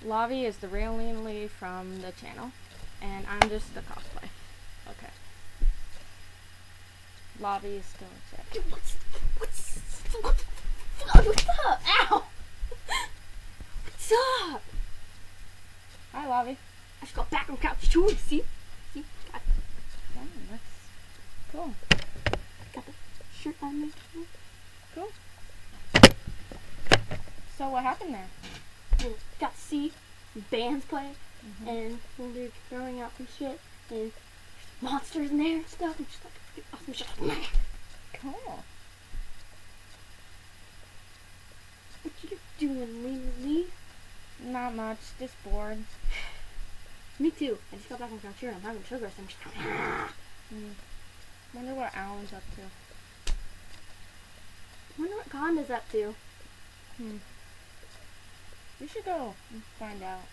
Lavi is the real Liam Lee from the channel, and I'm just the cosplay. Okay. Lavi is still a chick. What's up? Ow! What's up? Hi, Lavi. I just got back on couch too. See? I Oh, that's cool. got the shirt on me. Cool. So what happened there? And got to see bands play, and when they're throwing out some shit, and there's monsters in there and stuff, and just like awesome shit. Cool. What you doing, Lee? Not much. Just bored. Me too. I just got back on couch here. I'm having sugar, so I'm just Wonder what Alan's up to. I wonder what Conda's up to. We should go and find out.